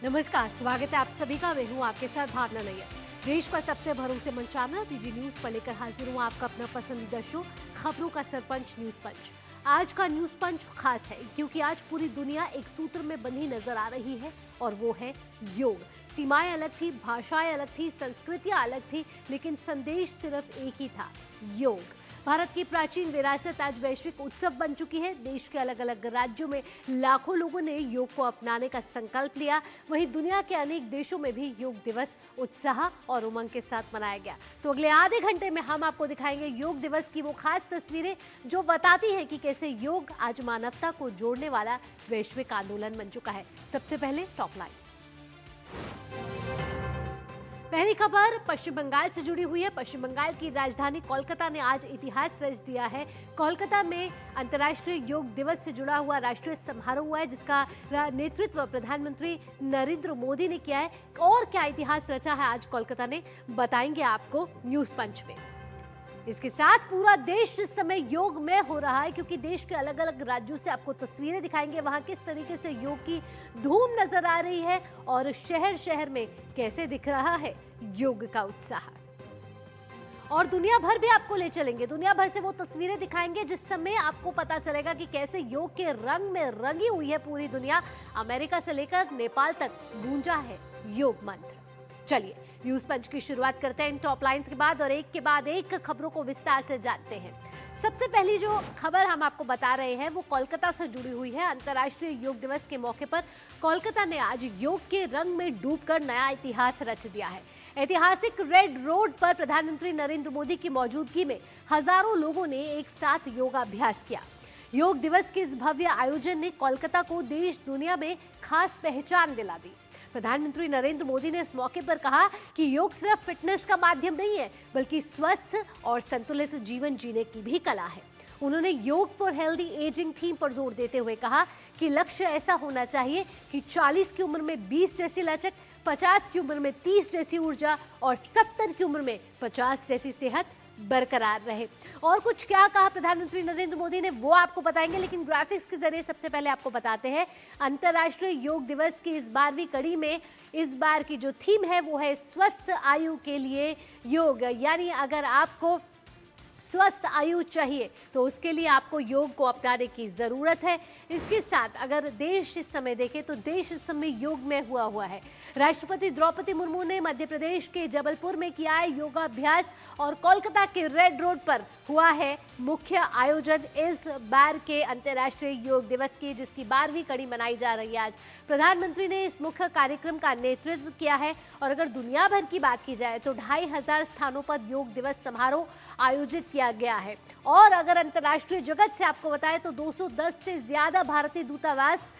नमस्कार, स्वागत है आप सभी का। मैं हूँ आपके साथ भावना नैयर। देश का सबसे भरोसेमंद चैनल डीडी न्यूज पर लेकर हाजिर हूँ आपका अपना पसंदीदा शो खबरों का सरपंच न्यूज पंच। आज का न्यूज पंच खास है क्योंकि आज पूरी दुनिया एक सूत्र में बंधी नजर आ रही है और वो है योग। सीमाएं अलग थी, भाषाएं अलग थी, संस्कृतियां अलग थी, लेकिन संदेश सिर्फ एक ही था, योग। भारत की प्राचीन विरासत आज वैश्विक उत्सव बन चुकी है। देश के अलग अलग राज्यों में लाखों लोगों ने योग को अपनाने का संकल्प लिया। वहीं दुनिया के अनेक देशों में भी योग दिवस उत्साह और उमंग के साथ मनाया गया। तो अगले आधे घंटे में हम आपको दिखाएंगे योग दिवस की वो खास तस्वीरें जो बताती हैं कि कैसे योग आज मानवता को जोड़ने वाला वैश्विक आंदोलन बन चुका है। सबसे पहले टॉप लाइन। पहली खबर पश्चिम बंगाल से जुड़ी हुई है। पश्चिम बंगाल की राजधानी कोलकाता ने आज इतिहास रच दिया है। कोलकाता में अंतर्राष्ट्रीय योग दिवस से जुड़ा हुआ राष्ट्रीय समारोह हुआ है, जिसका नेतृत्व प्रधानमंत्री नरेंद्र मोदी ने किया है। और क्या इतिहास रचा है आज कोलकाता ने, बताएंगे आपको न्यूज पंच में। इसके साथ पूरा देश इस समय योग में हो रहा है, क्योंकि देश के अलग अलग राज्यों से आपको तस्वीरें दिखाएंगे वहां किस तरीके से योग की धूम नजर आ रही है और शहर शहर में कैसे दिख रहा है योग का उत्साह। और दुनिया भर भी आपको ले चलेंगे, दुनिया भर से वो तस्वीरें दिखाएंगे जिस समय आपको पता चलेगा कि कैसे योग के रंग में रंगी हुई है पूरी दुनिया। अमेरिका से लेकर नेपाल तक गूंजा है योग मंत्र। चलिए न्यूज पंच की शुरुआत करते हैं इन टॉप लाइंस के बाद, और एक के बाद एक खबरों को विस्तार से जानते हैं। सबसे पहली जो खबर हम आपको बता रहे हैं वो कोलकाता से जुड़ी हुई है। अंतर्राष्ट्रीय योग दिवस के मौके पर कोलकाता ने आज योग के रंग में डूबकर नया इतिहास रच दिया है। ऐतिहासिक रेड रोड पर प्रधानमंत्री नरेंद्र मोदी की मौजूदगी में हजारों लोगों ने एक साथ योगाभ्यास किया। योग दिवस के इस भव्य आयोजन ने कोलकाता को देश दुनिया में खास पहचान दिला दी। प्रधानमंत्री नरेंद्र मोदी ने इस मौके पर कहा कि योग सिर्फ फिटनेस का माध्यम नहीं है, बल्कि स्वस्थ और संतुलित जीवन जीने की भी कला है। उन्होंने योग फॉर हेल्दी एजिंग थीम पर जोर देते हुए कहा कि लक्ष्य ऐसा होना चाहिए कि 40 की उम्र में 20 जैसी लचक, 50 की उम्र में 30 जैसी ऊर्जा और 70 की उम्र में 50 जैसी सेहत बरकरार रहे। और कुछ क्या कहा प्रधानमंत्री नरेंद्र मोदी ने वो आपको बताएंगे, लेकिन ग्राफिक्स के जरिए सबसे पहले आपको बताते हैं अंतर्राष्ट्रीय योग दिवस की इस 12वीं कड़ी में इस बार की जो थीम है वो है स्वस्थ आयु के लिए योग। यानी अगर आपको स्वस्थ आयु चाहिए तो उसके लिए आपको योग को अपनाने की जरूरत है। इसके साथ अगर देश इस समय देखें तो देश इस समय योग में हुआ है। राष्ट्रपति द्रौपदी मुर्मू ने मध्य प्रदेश के जबलपुर में किया है योगाभ्यास और कोलकाता के रेड रोड पर हुआ है मुख्य आयोजन इस बार के अंतर्राष्ट्रीय योग दिवस की, जिसकी 12वीं कड़ी मनाई जा रही है आज। प्रधानमंत्री ने इस मुख्य कार्यक्रम का नेतृत्व किया है। और अगर दुनिया भर की बात की जाए तो 2500 स्थानों पर योग दिवस समारोह आयोजित किया गया है। और अगर अंतर्राष्ट्रीय जगत से आपको बताएं तो 210 से ज्यादा भारतीय दूतावास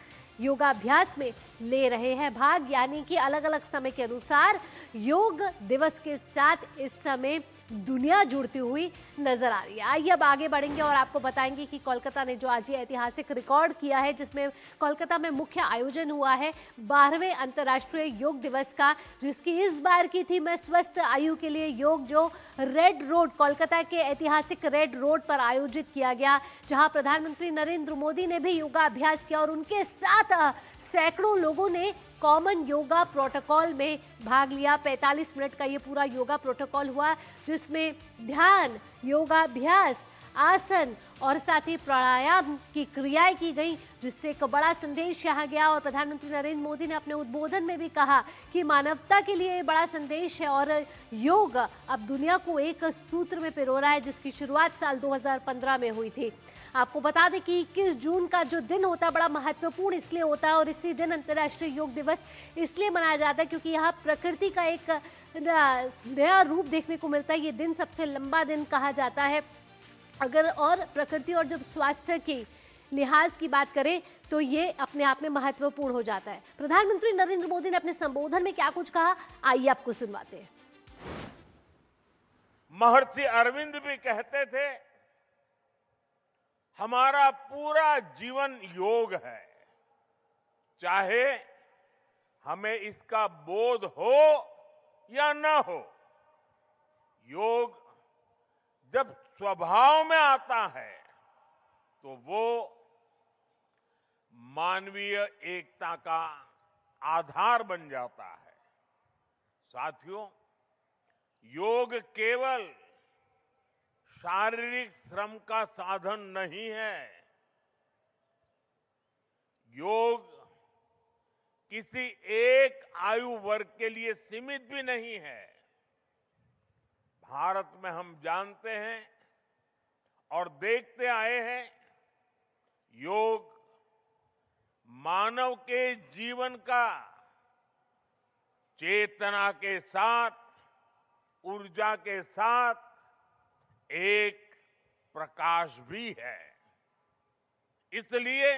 योगाभ्यास में ले रहे हैं भाग। यानी कि अलग अलग समय के अनुसार योग दिवस के साथ इस समय दुनिया जुड़ती हुई नजर आ रही है। आइए अब आगे बढ़ेंगे और आपको बताएंगे कि कोलकाता ने जो आज ये ऐतिहासिक रिकॉर्ड किया है, जिसमें कोलकाता में मुख्य आयोजन हुआ है 12वें अंतर्राष्ट्रीय योग दिवस का, जिसकी इस बार की थीम है स्वस्थ आयु के लिए योग, जो रेड रोड कोलकाता के ऐतिहासिक रेड रोड पर आयोजित किया गया, जहां प्रधानमंत्री नरेंद्र मोदी ने भी योगाभ्यास किया और उनके साथ सैकड़ों लोगों ने कॉमन योगा प्रोटोकॉल में भाग लिया। 45 मिनट का ये पूरा योगा प्रोटोकॉल हुआ, जिसमें ध्यान, योगाभ्यास, आसन और साथ ही प्राणायाम की क्रियाएं की गई, जिससे एक बड़ा संदेश यहाँ गया। और प्रधानमंत्री नरेंद्र मोदी ने अपने उद्बोधन में भी कहा कि मानवता के लिए ये बड़ा संदेश है और योग अब दुनिया को एक सूत्र में पिरो रहा है, जिसकी शुरुआत साल 2015 में हुई थी। आपको बता दें कि 21 जून का जो दिन होता है बड़ा महत्वपूर्ण इसलिए होता है और इसी दिन अंतर्राष्ट्रीय योग दिवस इसलिए मनाया जाता है क्योंकि यहाँ प्रकृति का एक नया रूप देखने को मिलता है। ये दिन सबसे लंबा दिन कहा जाता है। अगर और प्रकृति और जब स्वास्थ्य की लिहाज की बात करें तो ये अपने आप में महत्वपूर्ण हो जाता है। प्रधानमंत्री नरेंद्र मोदी ने अपने संबोधन में क्या कुछ कहा, आइए आपको सुनवाते हैं। महर्षि अरविंद भी कहते थे हमारा पूरा जीवन योग है, चाहे हमें इसका बोध हो या न हो। योग जब स्वभाव में आता है तो वो मानवीय एकता का आधार बन जाता है। साथियों, योग केवल शारीरिक श्रम का साधन नहीं है। योग किसी एक आयु वर्ग के लिए सीमित भी नहीं है। भारत में हम जानते हैं और देखते आए हैं, योग मानव के जीवन का चेतना के साथ, ऊर्जा के साथ एक प्रकाश भी है। इसलिए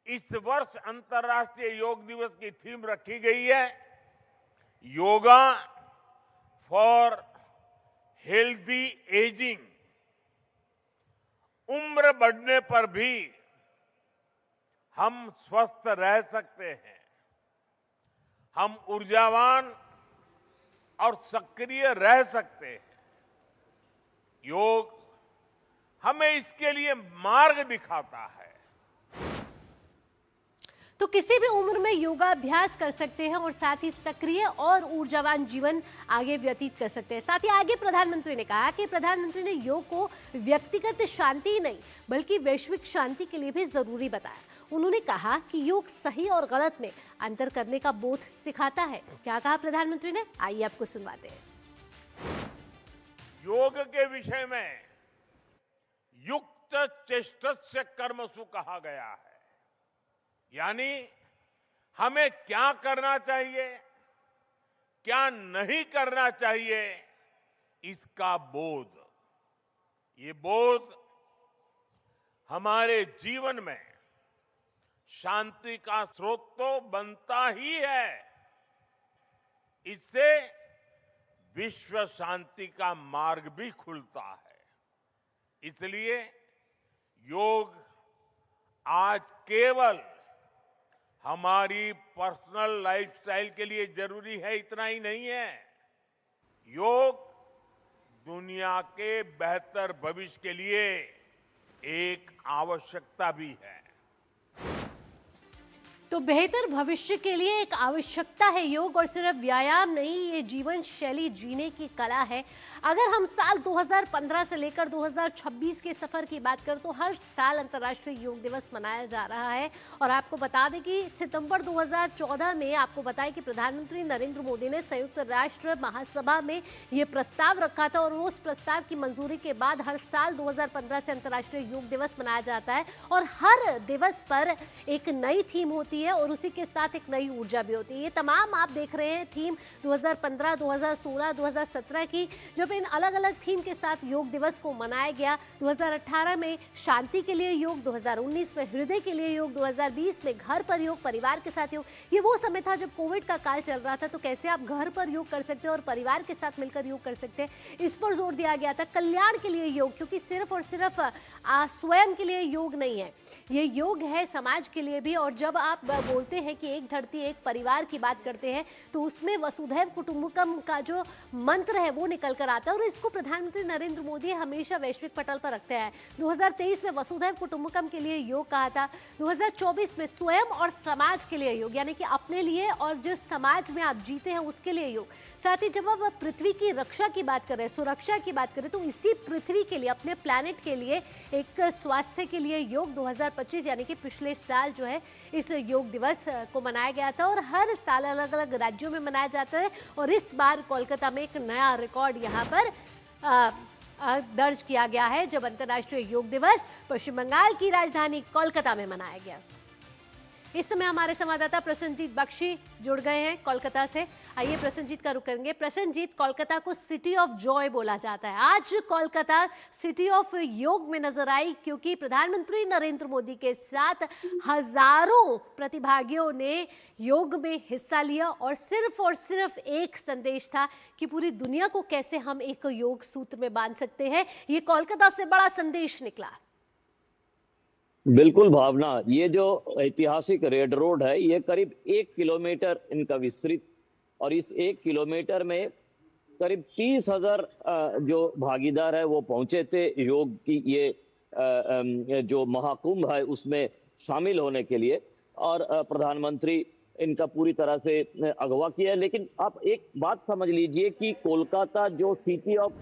इस वर्ष अंतर्राष्ट्रीय योग दिवस की थीम रखी गई है, योगा फॉर हेल्दी एजिंग। उम्र बढ़ने पर भी हम स्वस्थ रह सकते हैं, हम ऊर्जावान और सक्रिय रह सकते हैं। योग हमें इसके लिए मार्ग दिखाता है। तो किसी भी उम्र में योगाभ्यास कर सकते हैं और साथ ही सक्रिय और ऊर्जावान जीवन आगे व्यतीत कर सकते हैं। साथ ही आगे प्रधानमंत्री ने कहा कि प्रधानमंत्री ने योग को व्यक्तिगत शांति ही नहीं बल्कि वैश्विक शांति के लिए भी जरूरी बताया। उन्होंने कहा कि योग सही और गलत में अंतर करने का बोध सिखाता है। क्या कहा प्रधानमंत्री ने, आइए आपको सुनवाते हैं। योग के विषय में युक्त चेष्टस्य कर्मसु कहा गया है, यानी हमें क्या करना चाहिए, क्या नहीं करना चाहिए, इसका बोध। ये बोध हमारे जीवन में शांति का स्रोत तो बनता ही है, इससे विश्व शांति का मार्ग भी खुलता है। इसलिए योग आज केवल हमारी पर्सनल लाइफस्टाइल के लिए जरूरी है इतना ही नहीं है, योग दुनिया के बेहतर भविष्य के लिए एक आवश्यकता भी है। तो बेहतर भविष्य के लिए एक आवश्यकता है योग, और सिर्फ व्यायाम नहीं, ये जीवन शैली जीने की कला है। अगर हम साल 2015 से लेकर 2026 के सफर की बात करें तो हर साल अंतर्राष्ट्रीय योग दिवस मनाया जा रहा है। और आपको बता दें कि सितंबर 2014 में आपको बताएं कि प्रधानमंत्री नरेंद्र मोदी ने संयुक्त राष्ट्र महासभा में ये प्रस्ताव रखा था, और उस प्रस्ताव की मंजूरी के बाद हर साल 2015 से अंतर्राष्ट्रीय योग दिवस मनाया जाता है। और हर दिवस पर एक नई थीम होती है और उसी के साथ एक नई ऊर्जा भी होती है। ये तमाम आप देख रहे हैं थीम 2015, 2016, 2017 की, जब इन अलग अलग थीम के साथ योग दिवस को मनाया गया। 2018 में शांति के लिए योग, 2019 में हृदय के लिए योग, 2020 में घर पर योग, परिवार के साथ योग। ये वो समय था जब कोविड का काल चल रहा था, तो कैसे आप घर पर योग कर सकते हैं और परिवार के साथ मिलकर योग कर सकते हैं, इस पर जोर दिया गया था। कल्याण के लिए योग, क्योंकि सिर्फ और सिर्फ स्वयं के लिए योग नहीं है, ये योग है समाज के लिए भी। और जब आप बोलते हैं कि एक धरती एक परिवार की बात करते हैं तो उसमें वसुधैव कुटुंबकम का जो मंत्र है वो निकल कर आता है, और इसको प्रधानमंत्री नरेंद्र मोदी हमेशा वैश्विक पटल पर रखते हैं। 2023 में वसुधैव कुटुंबकम के लिए योग कहा था, 2024 में स्वयं और समाज के लिए योग, यानी कि अपने लिए और जो समाज में आप जीते हैं उसके लिए योग। साथ ही जब आप पृथ्वी की रक्षा की बात करें, सुरक्षा की बात करें, तो इसी पृथ्वी के लिए, अपने प्लैनेट के लिए एक स्वास्थ्य के लिए योग 2025 यानी कि पिछले साल जो है इस योग दिवस को मनाया गया था। और हर साल अलग अलग राज्यों में मनाया जाता है, और इस बार कोलकाता में एक नया रिकॉर्ड यहाँ पर दर्ज किया गया है, जब अंतर्राष्ट्रीय योग दिवस पश्चिम बंगाल की राजधानी कोलकाता में मनाया गया। इस समय हमारे संवाददाता प्रसन्नजीत बख्शी जुड़ गए हैं कोलकाता से। आइए प्रसन्नजीत का रुख करेंगे। प्रसन्नजीत, कोलकाता को सिटी ऑफ जॉय बोला जाता है, आज कोलकाता सिटी ऑफ योग में नजर आई, क्योंकि प्रधानमंत्री नरेंद्र मोदी के साथ हजारों प्रतिभागियों ने योग में हिस्सा लिया, और सिर्फ एक संदेश था कि पूरी दुनिया को कैसे हम एक योग सूत्र में बांध सकते हैं। ये कोलकाता से बड़ा संदेश निकला। बिल्कुल भावना, ये जो ऐतिहासिक रेड रोड है ये करीब 1 किलोमीटर इनका विस्तृत, और इस 1 किलोमीटर में करीब 30,000 जो भागीदार है वो पहुंचे थे योग की ये जो महाकुंभ है उसमें शामिल होने के लिए। और प्रधानमंत्री इनका पूरी तरह से अगवा किया है। लेकिन आप एक बात समझ लीजिए कि कोलकाता जो सिटी ऑफ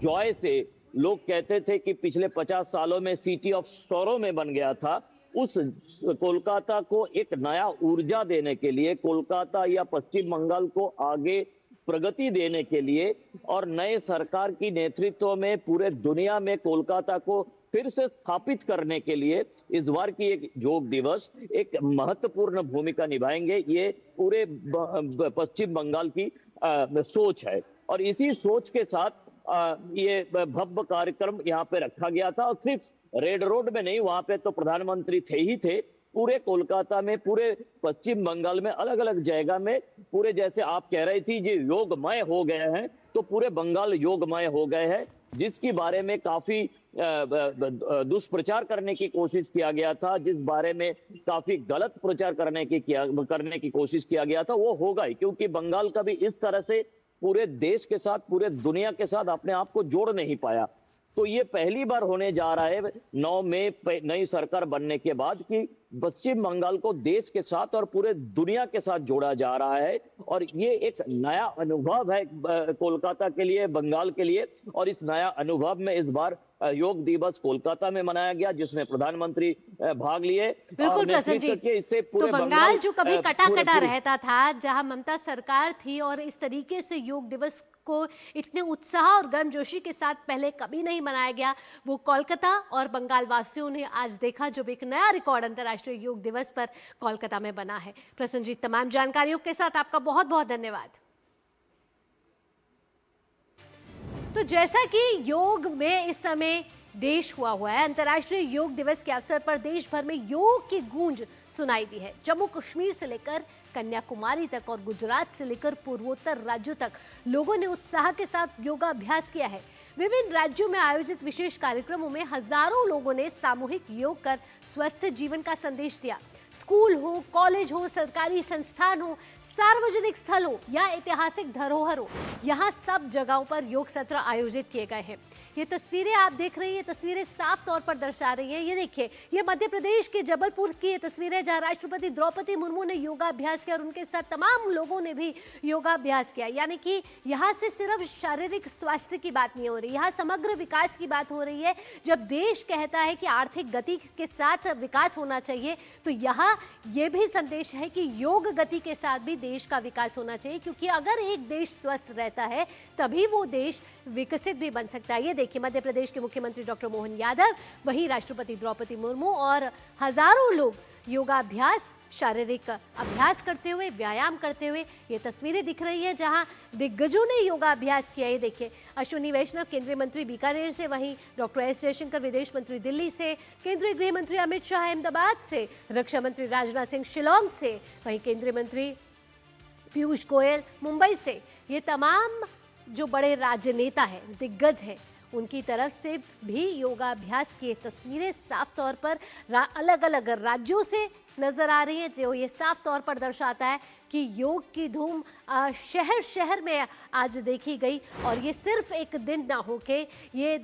जॉय से लोग कहते थे कि पिछले 50 सालों में सिटी ऑफ सौरों में बन गया था, उस कोलकाता को एक नया ऊर्जा देने के लिए, कोलकाता या पश्चिम बंगाल को आगे प्रगति देने के लिए और नए सरकार की नेतृत्व में पूरे दुनिया में कोलकाता को फिर से स्थापित करने के लिए इस बार की एक योग दिवस एक महत्वपूर्ण भूमिका निभाएंगे। ये पूरे पश्चिम बंगाल की सोच है और इसी सोच के साथ ये भव्य कार्यक्रम यहाँ पे रखा गया था। और सिर्फ रेड रोड में नहीं, वहां पे तो प्रधानमंत्री थे ही थे, पूरे कोलकाता में, पूरे पश्चिम बंगाल में, अलग अलग जगह में पूरे, जैसे आप कह रही थी, ये योगमय हो गए हैं, तो पूरे बंगाल योगमय हो गए हैं, जिसके बारे में काफी दुष्प्रचार करने की कोशिश किया गया था, जिस बारे में काफी गलत प्रचार करने की कोशिश किया गया था, वो होगा ही, क्योंकि बंगाल कभी इस तरह से पूरे देश के साथ, पूरे दुनिया के साथ अपने आप को जोड़ नहीं पाया। तो ये पहली बार होने जा रहा है 9 मई नई सरकार बनने के बाद कि पश्चिम बंगाल को देश के साथ और पूरे दुनिया के साथ जोड़ा जा रहा है। और ये एक नया अनुभव है कोलकाता के लिए, बंगाल के लिए। और इस नया अनुभव में इस बार योग दिवस कोलकाता में मनाया गया, जिसमें प्रधानमंत्री भाग लिए। बिल्कुल प्रसन्न जी, इससे तो बंगाल जो कभी कटा कटा रहता था, जहां ममता सरकार थी, और इस तरीके से योग दिवस को इतने उत्साह और गर्मजोशी के साथ पहले कभी नहीं मनाया गया, वो कोलकाता और बंगाल वासियों ने आज देखा, जब एक नया रिकॉर्ड अंतर्राष्ट्रीय योग दिवस पर कोलकाता में बना है। प्रसन्नजीत, तमाम जानकारियों के साथ आपका बहुत बहुत धन्यवाद। तो जैसा कि योग में इस समय देश हुआ है, अंतर्राष्ट्रीय योग दिवस के अवसर पर देश भर में योग की गूंज सुनाई दी है। जम्मू कश्मीर से लेकर कन्याकुमारी तक और गुजरात से लेकर पूर्वोत्तर राज्यों तक लोगों ने उत्साह के साथ योगाभ्यास किया है। विभिन्न राज्यों में आयोजित विशेष कार्यक्रमों में हजारों लोगों ने सामूहिक योग कर स्वस्थ जीवन का संदेश दिया। स्कूल हो, कॉलेज हो, सरकारी संस्थान हो, सार्वजनिक स्थल हो या ऐतिहासिक धरोहर हो, यहाँ सब जगहों पर योग सत्र आयोजित किए गए हैं। ये तस्वीरें आप देख रही हैं, ये तस्वीरें साफ तौर पर दर्शा रही हैं। ये देखिए, ये मध्य प्रदेश के जबलपुर की ये तस्वीरें, जहाँ राष्ट्रपति द्रौपदी मुर्मू ने योगाभ्यास किया और उनके साथ तमाम लोगों ने भी योगाभ्यास किया। यानी कि यहाँ से सिर्फ शारीरिक स्वास्थ्य की बात नहीं हो रही, यहाँ समग्र विकास की बात हो रही है। जब देश कहता है कि आर्थिक गति के साथ विकास होना चाहिए, तो यहाँ ये भी संदेश है कि योग गति के साथ भी देश का विकास होना चाहिए, क्योंकि अगर एक देश स्वस्थ रहता है तभी वो देश विकसित भी बन सकता है। ये देखिए, मध्य प्रदेश के मुख्यमंत्री डॉक्टर मोहन यादव, वहीं राष्ट्रपति द्रौपदी मुर्मू और हजारों लोग योगाभ्यास, शारीरिक अभ्यास करते हुए, व्यायाम करते हुए ये तस्वीरें दिख रही है, जहां दिग्गजों ने योगाभ्यास किया। ये देखिए, अश्विनी वैष्णव केंद्रीय मंत्री बीकानेर से, वहीं डॉक्टर एस जयशंकर विदेश मंत्री दिल्ली से, केंद्रीय गृह मंत्री अमित शाह अहमदाबाद से, रक्षा मंत्री राजनाथ सिंह शिलोंग से, वहीं केंद्रीय मंत्री पीयूष गोयल मुंबई से। ये तमाम जो बड़े राजनेता हैं, दिग्गज हैं, उनकी तरफ से भी योगाभ्यास की तस्वीरें साफ तौर पर अलग अलग राज्यों से नजर आ रही है, जो ये साफ तौर पर दर्शाता है कि योग की धूम शहर शहर में आज देखी गई। और ये सिर्फ एक दिन ना होके, ये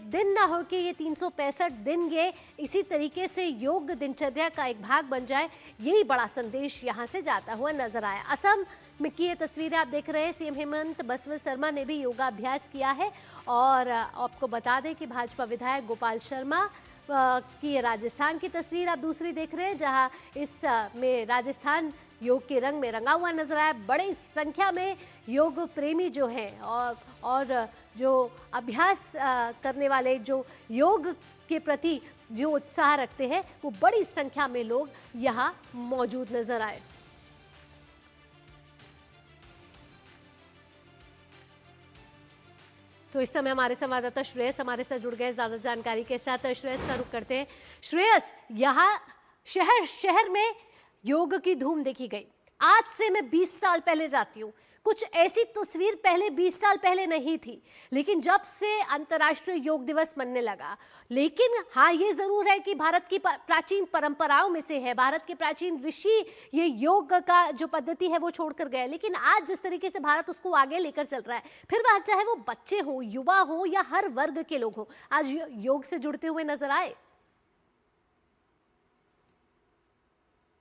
365 दिन ये इसी तरीके से योग दिनचर्या का एक भाग बन जाए, यही बड़ा संदेश यहाँ से जाता हुआ नजर आया। असम में की ये तस्वीरें आप देख रहे हैं, सीएम हेमंत बिस्वा शर्मा ने भी योगाभ्यास किया है। और आपको बता दें कि भाजपा विधायक गोपाल शर्मा की ये राजस्थान की तस्वीर आप दूसरी देख रहे हैं, जहां इस में राजस्थान योग के रंग में रंगा हुआ नजर आया। बड़ी संख्या में योग प्रेमी जो हैं और जो अभ्यास करने वाले, जो योग के प्रति जो उत्साह रखते हैं, वो बड़ी संख्या में लोग यहाँ मौजूद नजर आए। तो इस समय हमारे संवाददाता श्रेयस हमारे साथ जुड़ गए ज्यादा जानकारी के साथ। श्रेयस का रुख करते हैं। श्रेयस, यहाँ शहर शहर में योग की धूम देखी गई। आज से मैं 20 साल पहले जाती हूँ, कुछ ऐसी तस्वीर पहले 20 साल पहले नहीं थी, लेकिन जब से अंतर्राष्ट्रीय योग दिवस मनने लगा। लेकिन हाँ, ये जरूर है कि भारत की प्राचीन परंपराओं में से है, भारत के प्राचीन ऋषि ये योग का जो पद्धति है वो छोड़कर गए। लेकिन आज जिस तरीके से भारत उसको आगे लेकर चल रहा है, फिर बात चाहे वो बच्चे हो, युवा हो या हर वर्ग के लोग हो, आज योग से जुड़ते हुए नजर आए।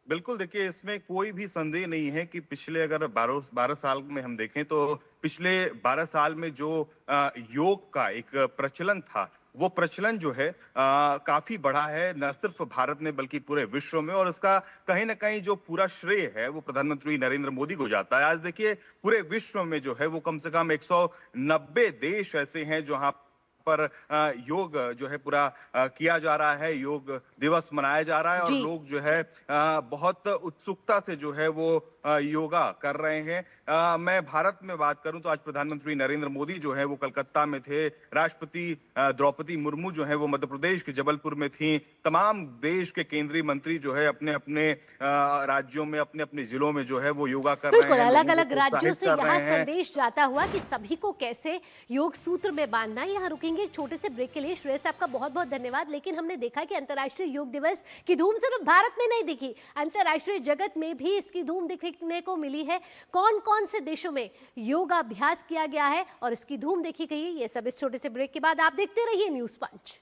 बिल्कुल, देखिए इसमें कोई भी संदेह नहीं है कि पिछले अगर 12 साल में हम देखें तो पिछले 12 साल में जो योग का एक प्रचलन था, वो प्रचलन जो है काफ़ी बढ़ा है, न सिर्फ भारत में बल्कि पूरे विश्व में, और उसका कहीं न कहीं जो पूरा श्रेय है वो प्रधानमंत्री नरेंद्र मोदी को जाता है। आज देखिए पूरे विश्व में जो है वो कम से कम 190 देश ऐसे हैं जहाँ पर योग जो है पूरा किया जा रहा है, योग दिवस मनाया जा रहा है, और लोग जो है बहुत उत्सुकता से जो है वो योगा कर रहे हैं। मैं भारत में बात करूं तो आज प्रधानमंत्री नरेंद्र मोदी जो है वो कलकत्ता में थे, राष्ट्रपति द्रौपदी मुर्मू जो है वो मध्य प्रदेश के जबलपुर में थी, तमाम देश के केंद्रीय मंत्री जो है अपने अपने राज्यों में, अपने अपने जिलों में जो है वो योगा कर रहे हैं। बिल्कुल, अलग अलग राज्यों से यहाँ संदेश जाता हुआ कि सभी को कैसे योग सूत्र में बांधना। यहाँ रुकेंगे एक छोटे से ब्रेक के लिए। श्रेयस, आपका बहुत बहुत धन्यवाद। लेकिन हमने देखा कि अंतर्राष्ट्रीय योग दिवस की धूम सिर्फ भारत में नहीं दिखी, अंतर्राष्ट्रीय जगत में भी इसकी धूम देखने को मिली है। कौन कौन से देशों में योगाभ्यास किया गया है और इसकी धूम देखी गई है, ये सब इस छोटे से ब्रेक के बाद। आप देखते रहिए न्यूज पंच।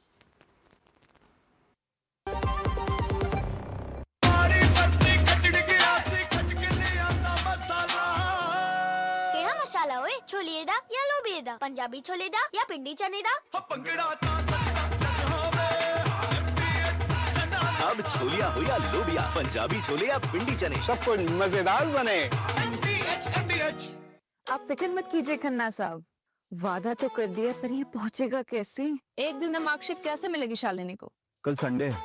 मसाला ओए, छोले दा या लोबे दा, पंजाबी छोले दा या पिंडी चने दा। अब छोलिया हो या लोबिया, पंजाबी छोले या पिंडी चने, सब कुछ मजेदार बने। आप फिक्र मत कीजिए खन्ना साहब, वादा तो कर दिया, पर ये पहुंचेगा कैसे? एक दिन में मार्कशीट कैसे मिलेगी शालिनी को? कल संडे है,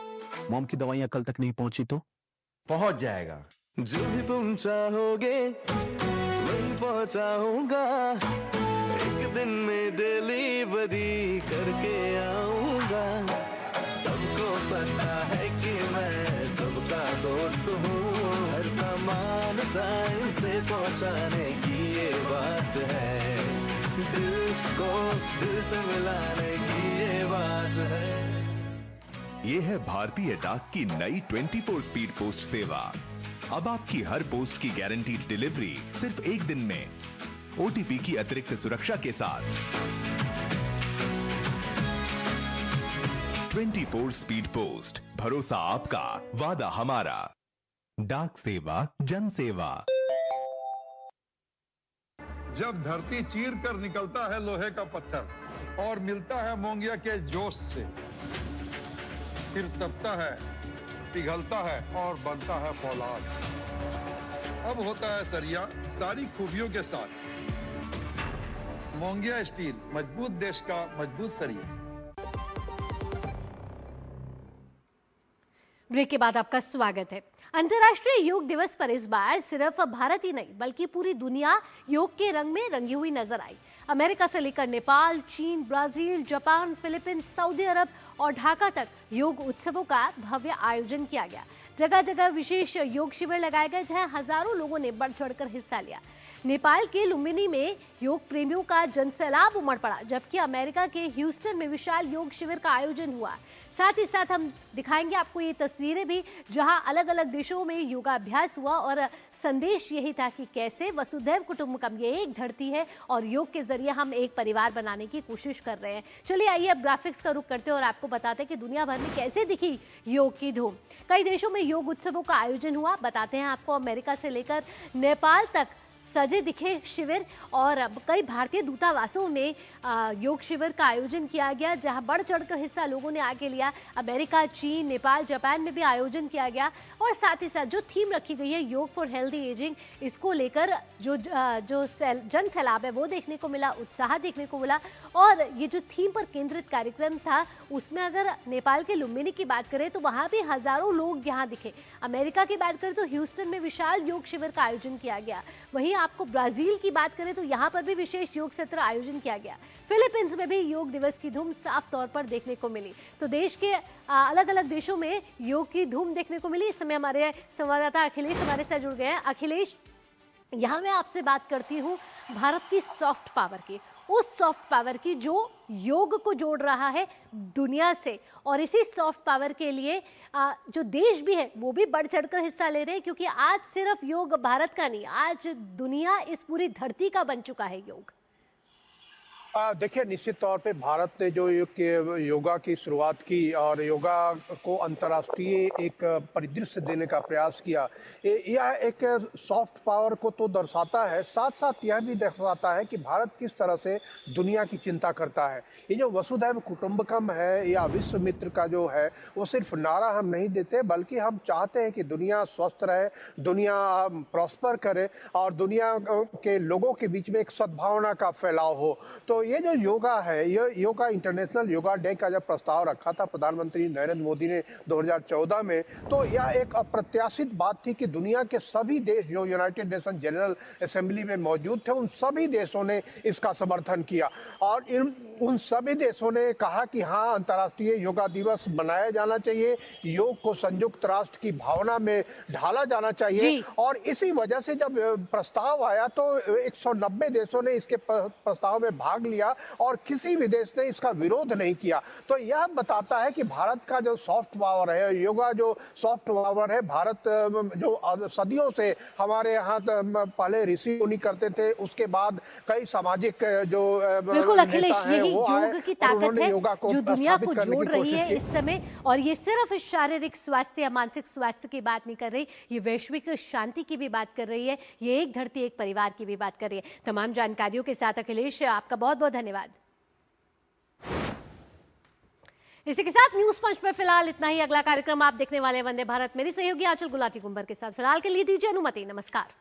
मॉम की दवाइयाँ कल तक नहीं पहुंची तो पहुंच जाएगा। जो भी तुम चाहोगे वही पहुंचाऊंगा, एक दिन में डिलीवरी करके आऊंगा। सबको पता है कि मैं सबका दोस्त हूँ, हर सामान टाइम से पहुंचाने की ये बात है, दिल को दिल से मिलाने की ये बात है। ये है भारतीय डाक की नई 24 स्पीड पोस्ट सेवा। अब आपकी हर पोस्ट की गारंटीड डिलीवरी सिर्फ एक दिन में, ओटीपी की अतिरिक्त सुरक्षा के साथ। 24 स्पीड पोस्ट, भरोसा आपका, वादा हमारा। डाक सेवा, जन सेवा। जब धरती चीर कर निकलता है लोहे का पत्थर और मिलता है मोंगिया के जोश से, फिर तपता है, पिघलता है और बनता है फौलाद। अब होता है सरिया सारी खूबियों के साथ। मोंगिया स्टील, मजबूत देश का मजबूत सरिया। ब्रेक के बाद आपका स्वागत है। अंतर्राष्ट्रीय योग दिवस पर इस बार सिर्फ भारत ही नहीं बल्कि पूरी दुनिया योग के रंग में रंगी हुई नजर आई। अमेरिका से लेकर नेपाल, चीन, ब्राजील, जापान, फिलीपींस, सऊदी अरब और ढाका तक योग उत्सवों का भव्य आयोजन किया गया। जगह जगह विशेष योग शिविर लगाए गए जहां हजारों लोगों ने बढ़ चढ़कर हिस्सा लिया। नेपाल के लुम्बिनी में योग प्रेमियों का जनसैलाब उमड़ पड़ा, जबकि अमेरिका के ह्यूस्टन में विशाल योग शिविर का आयोजन हुआ। साथ ही साथ हम दिखाएंगे आपको ये तस्वीरें भी जहां अलग अलग देशों में योगाभ्यास हुआ और संदेश यही था कि कैसे वसुधैव कुटुंबकम, ये एक धरती है और योग के जरिए हम एक परिवार बनाने की कोशिश कर रहे हैं। चलिए आइए अब ग्राफिक्स का रुख करते हैं और आपको बताते हैं कि दुनिया भर में कैसे दिखी योग की धूम। कई देशों में योग उत्सवों का आयोजन हुआ। बताते हैं आपको, अमेरिका से लेकर नेपाल तक सजे दिखे शिविर और कई भारतीय दूतावासों में योग शिविर का आयोजन किया गया जहां बढ़ चढ़कर हिस्सा लोगों ने आगे लिया। अमेरिका, चीन, नेपाल, जापान में भी आयोजन किया गया और साथ ही साथ जो थीम रखी गई है योग फॉर हेल्दी एजिंग, इसको लेकर जो जन सैलाब है वो देखने को मिला, उत्साह देखने को मिला। और ये जो थीम पर केंद्रित कार्यक्रम था उसमें अगर नेपाल के लुम्बिनी की बात करें तो वहाँ भी हजारों लोग यहाँ दिखे। अमेरिका की बात करें तो ह्यूस्टन में विशाल योग शिविर का आयोजन किया गया। वहीं आपको ब्राजील की बात करें तो यहाँ पर भी विशेष योग सत्र आयोजन किया गया। फिलीपींस में भी योग दिवस की धूम साफ तौर पर देखने को मिली। तो देश के अलग अलग देशों में योग की धूम देखने को मिली। इस समय हमारे संवाददाता अखिलेश हमारे साथ जुड़ गए हैं। अखिलेश, यहाँ मैं आपसे बात करती हूँ भारत की सॉफ्ट पावर की, उस सॉफ्ट पावर की जो योग को जोड़ रहा है दुनिया से, और इसी सॉफ्ट पावर के लिए जो देश भी है वो भी बढ़ चढ़कर हिस्सा ले रहे हैं, क्योंकि आज सिर्फ योग भारत का नहीं, आज दुनिया इस पूरी धरती का बन चुका है योग। देखिए, निश्चित तौर पे भारत ने जो योगा की शुरुआत की और योगा को अंतर्राष्ट्रीय एक परिदृश्य देने का प्रयास किया, यह एक सॉफ्ट पावर को तो दर्शाता है, साथ साथ यह भी दर्शाता है कि भारत किस तरह से दुनिया की चिंता करता है। ये जो वसुधैव कुटुंबकम है या विश्व मित्र का जो है, वो सिर्फ नारा हम नहीं देते, बल्कि हम चाहते हैं कि दुनिया स्वस्थ रहे, दुनिया प्रॉस्पर करे और दुनिया के लोगों के बीच में एक सद्भावना का फैलाव हो। तो ये जो योगा है, ये योगा इंटरनेशनल योगा डे का जब प्रस्ताव रखा था प्रधानमंत्री नरेंद्र मोदी ने 2014 में, तो यह एक अप्रत्याशित बात थी कि दुनिया के सभी देश जो यूनाइटेड नेशन जनरल असेंबली में मौजूद थे, उन सभी देशों ने इसका समर्थन किया और उन सभी देशों ने कहा कि हाँ, अंतर्राष्ट्रीय योगा दिवस मनाया जाना चाहिए, योग को संयुक्त राष्ट्र की भावना में ढाला जाना चाहिए। और इसी वजह से जब प्रस्ताव आया तो 190 देशों ने इसके प्रस्ताव में भाग लिया और किसी भी देश ने इसका विरोध नहीं किया। तो यह बताता है कि भारत का जो सॉफ्ट पावर है, योगा जो सॉफ्ट पावर है, भारत जो सदियों से हमारे यहाँ पहले ऋषि मुनि करते थे, उसके बाद कई सामाजिक जो बिल्कुल अखिलेश, यही योग की ताकत है जो दुनिया को जोड़ रही है इस समय। और ये सिर्फ शारीरिक स्वास्थ्य या मानसिक स्वास्थ्य की बात नहीं कर रही, ये वैश्विक शांति की भी बात कर रही है, ये एक धरती एक परिवार की भी बात कर रही है। तमाम जानकारियों के साथ अखिलेश, आपका बहुत बहुत धन्यवाद। इसी के साथ न्यूज पंच में फिलहाल इतना ही। अगला कार्यक्रम आप देखने वाले वंदे भारत मेरी सहयोगी आंचल गुलाटी कुंबर के साथ। फिलहाल के लिए दीजिए अनुमति। नमस्कार।